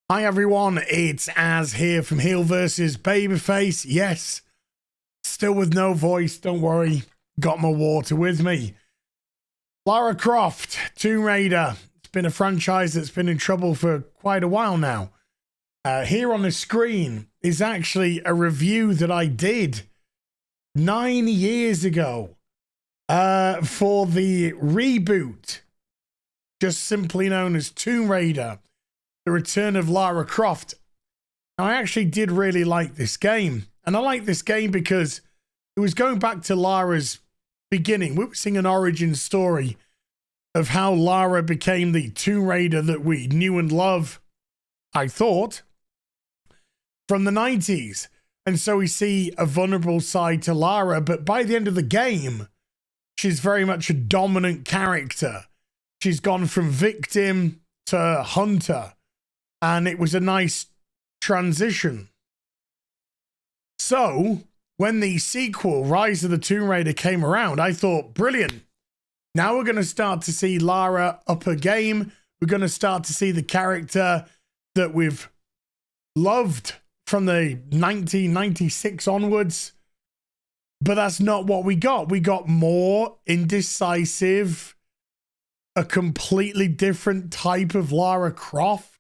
Hi everyone, it's Az here from HeelvsBabyface. Yes, still with no voice, don't worry, got my water with me. Lara Croft, Tomb Raider. It's been a franchise that's been in trouble for quite a while now. Here on the screen is actually a review that I did 9 years ago for the reboot, just simply known as Tomb Raider. The Return of Lara Croft. Now, I actually did really like this game. And I like this game because it was going back to Lara's beginning. We were seeing an origin story of how Lara became the Tomb Raider that we knew and love, I thought, from the 90s. And so we see a vulnerable side to Lara, but by the end of the game, she's very much a dominant character. She's gone from victim to hunter. And it was a nice transition. So, when the sequel, Rise of the Tomb Raider, came around, I thought, brilliant. Now we're going to start to see Lara up her game. We're going to start to see the character that we've loved from the 1996 onwards. But that's not what we got. We got more indecisive, a completely different type of Lara Croft.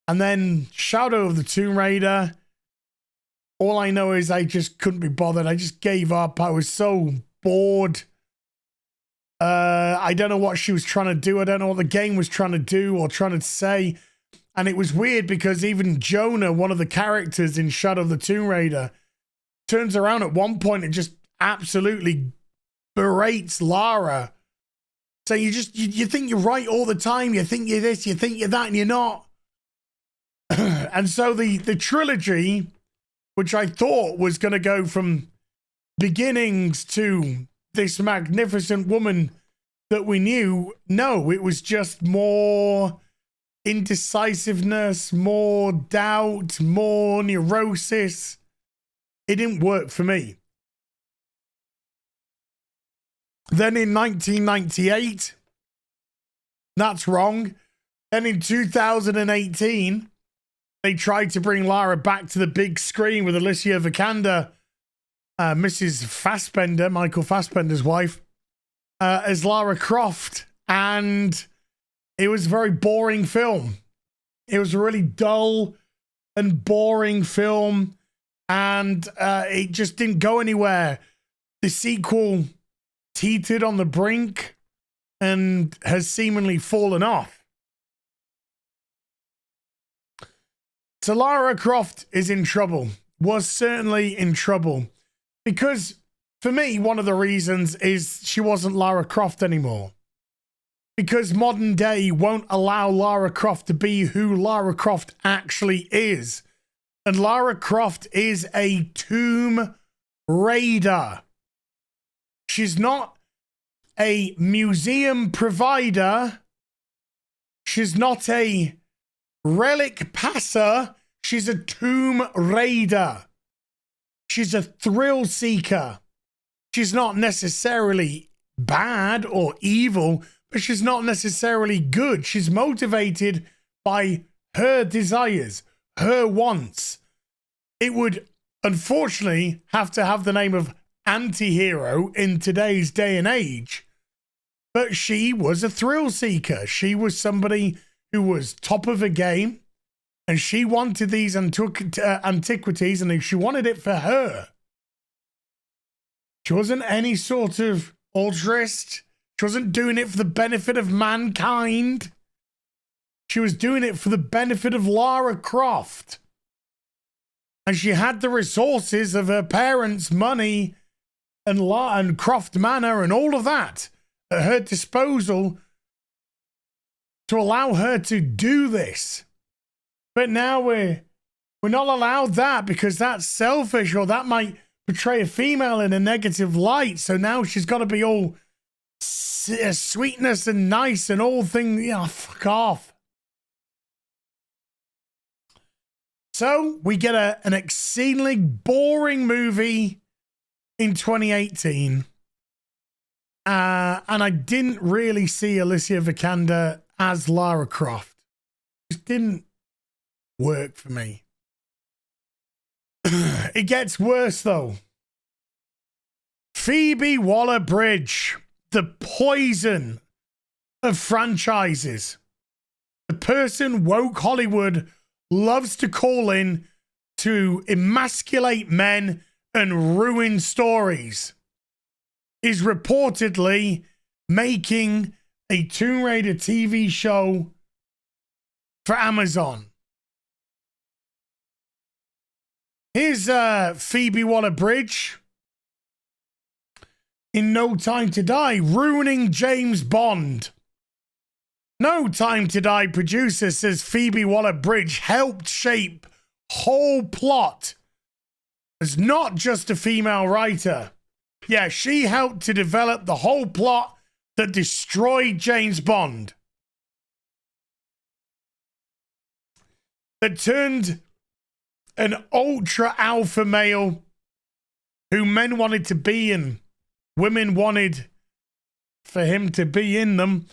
And then Shadow of the Tomb Raider. All I know is I just couldn't be bothered. I just gave up. I was so bored. I don't know what she was trying to do. I don't know what the game was trying to do or trying to say. And it was weird because even Jonah, one of the characters in Shadow of the Tomb Raider, turns around at one point and just absolutely berates Lara. So you think you're right all the time. You think you're this, you think you're that, and you're not. And so the trilogy, which I thought was going to go from beginnings to this magnificent woman that we knew, no, it was just more indecisiveness, more doubt, more neurosis. It didn't work for me. Then in 1998, that's wrong. Then in 2018, they tried to bring Lara back to the big screen with Alicia Vikander, Mrs. Fassbender, Michael Fassbender's wife, as Lara Croft. And it was a very boring film. It was a really dull and boring film. And it just didn't go anywhere. The sequel teetered on the brink and has seemingly fallen off. So Lara Croft is in trouble, was certainly in trouble, because for me, one of the reasons is she wasn't Lara Croft anymore. Because modern day won't allow Lara Croft to be who Lara Croft actually is. And Lara Croft is a Tomb Raider. She's not a museum provider. She's not a relic passer. She's a Tomb Raider. She's a thrill seeker. She's not necessarily bad or evil, but she's not necessarily good. She's motivated by her desires, her wants. It would unfortunately have to have the name of anti-hero in today's day and age, but she was a thrill seeker. She was somebody who was top of a game, and she wanted these antiquities, and she wanted it for her. She wasn't any sort of altruist. She wasn't doing it for the benefit of mankind. She was doing it for the benefit of Lara Croft. And she had the resources of her parents' money and Croft Manor and all of that at her disposal to allow her to do this. But now we're not allowed that because that's selfish, or that might portray a female in a negative light. So now she's got to be all sweetness and nice and all things. Yeah, fuck off. So we get an exceedingly boring movie in 2018. And I didn't really see Alicia Vikander as Lara Croft. Just didn't work for me. It gets worse, though. Phoebe Waller-Bridge, the poison of franchises. The person woke Hollywood loves to call in to emasculate men and ruin stories, is reportedly making a Tomb Raider TV show for Amazon. Here's Phoebe Waller-Bridge in No Time to Die, ruining James Bond. No Time to Die producer says Phoebe Waller-Bridge helped shape whole plot as not just a female writer. Yeah, she helped to develop the whole plot that destroyed James Bond. That turned an ultra alpha male who men wanted to be and women wanted for him to be in them,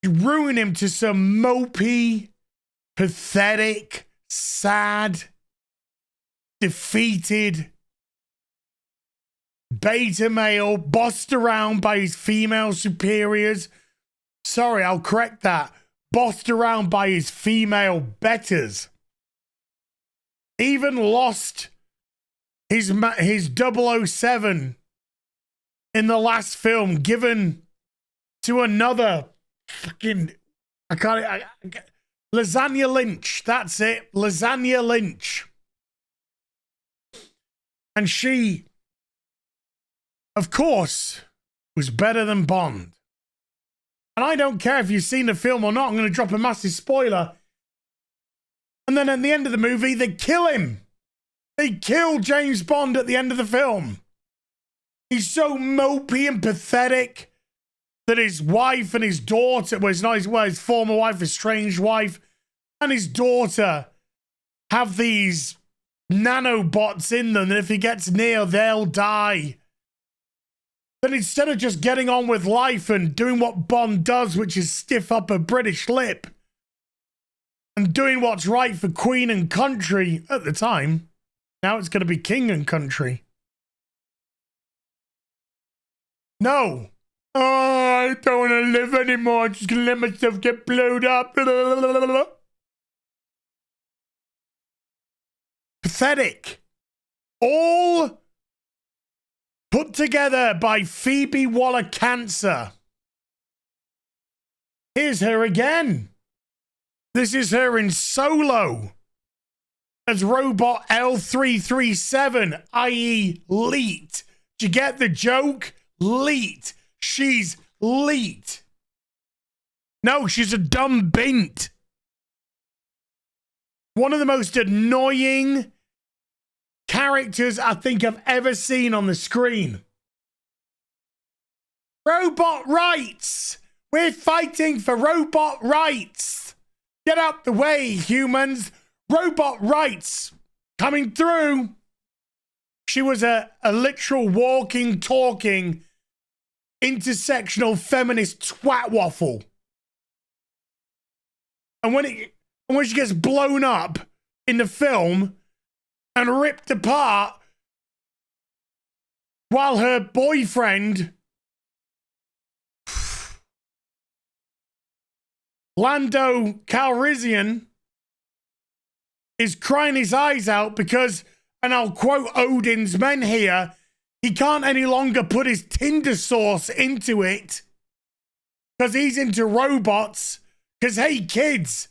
ruin him to some mopey, pathetic, sad, defeated beta male bossed around by his female superiors. Sorry, I'll correct that. Bossed around by his female betters. Even lost his 007 in the last film, given to another fucking, Lasagna Lynch. That's it. Lasagna Lynch. And she, of course, was better than Bond. And I don't care if you've seen the film or not. I'm going to drop a massive spoiler. And then at the end of the movie, they kill him. They kill James Bond at the end of the film. He's so mopey and pathetic that his wife and his daughter, his former wife, estranged wife, and his daughter have these nanobots in them that if he gets near, they'll die. Then instead of just getting on with life and doing what Bond does, which is stiff up a British lip, and doing what's right for Queen and country at the time, now it's going to be King and country. No. Oh, I don't want to live anymore. I'm just going to let myself get blowed up. Pathetic. All put together by Phoebe Waller-Cancer. Here's her again. This is her in Solo as Robot L337, i.e. Leet. Did you get the joke? Leet. She's Leet. No, she's a dumb bint. One of the most annoying characters I think I've ever seen on the screen. Robot rights. We're fighting for robot rights. Get out the way, humans. Robot rights coming through. She was a literal walking, talking, intersectional feminist twat waffle. And when she gets blown up in the film and ripped apart while her boyfriend Lando Calrissian is crying his eyes out because, and I'll quote Odin's men here, he can't any longer put his Tinder sauce into it because he's into robots. Because, hey, kids,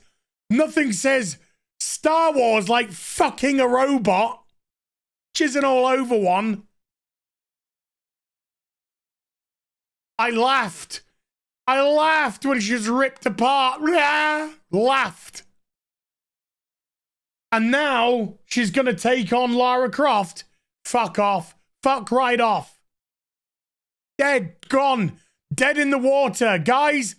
nothing says Star Wars like fucking a robot, jizzing all over one. I laughed. I laughed when she was ripped apart. Laughed. And now she's going to take on Lara Croft. Fuck off. Fuck right off. Dead. Gone. Dead in the water. Guys,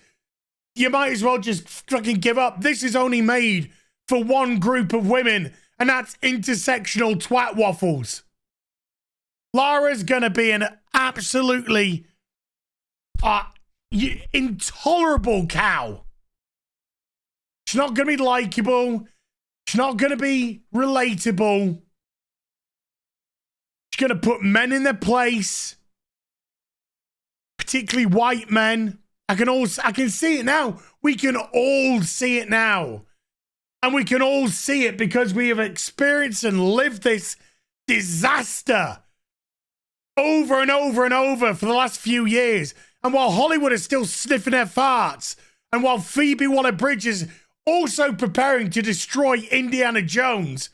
you might as well just fucking give up. This is only made for one group of women, and that's intersectional twat waffles. Lara's going to be an absolutely intolerable cow. She's not going to be likable. She's not going to be relatable. She's going to put men in their place, particularly white men. I can see it now. We can all see it now. And we can all see it because we have experienced and lived this disaster over and over and over for the last few years. And while Hollywood is still sniffing their farts, and while Phoebe Waller-Bridge is also preparing to destroy Indiana Jones,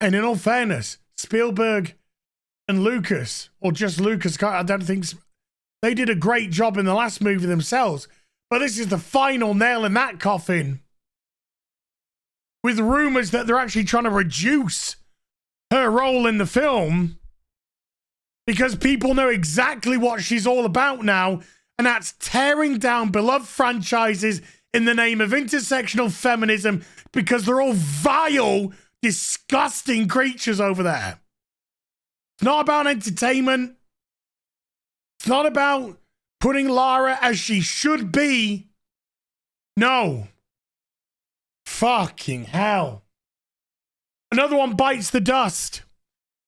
and in all fairness, Spielberg and Lucas, or just Lucas, I don't think they did a great job in the last movie themselves, but this is the final nail in that coffin, with rumors that they're actually trying to reduce her role in the film because people know exactly what she's all about now, and that's tearing down beloved franchises in the name of intersectional feminism because they're all vile, disgusting creatures over there. It's not about entertainment. It's not about putting Lara as she should be. No. Fucking hell. Another one bites the dust.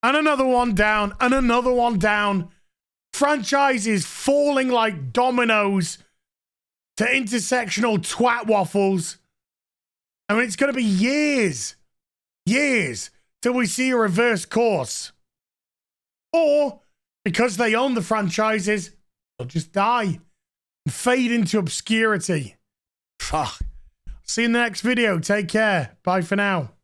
And another one down. And another one down. Franchises falling like dominoes to intersectional twat waffles. I mean, it's going to be years till we see a reverse course. Or, because they own the franchises, they'll just die and fade into obscurity. Fuck. See you in the next video. Take care. Bye for now.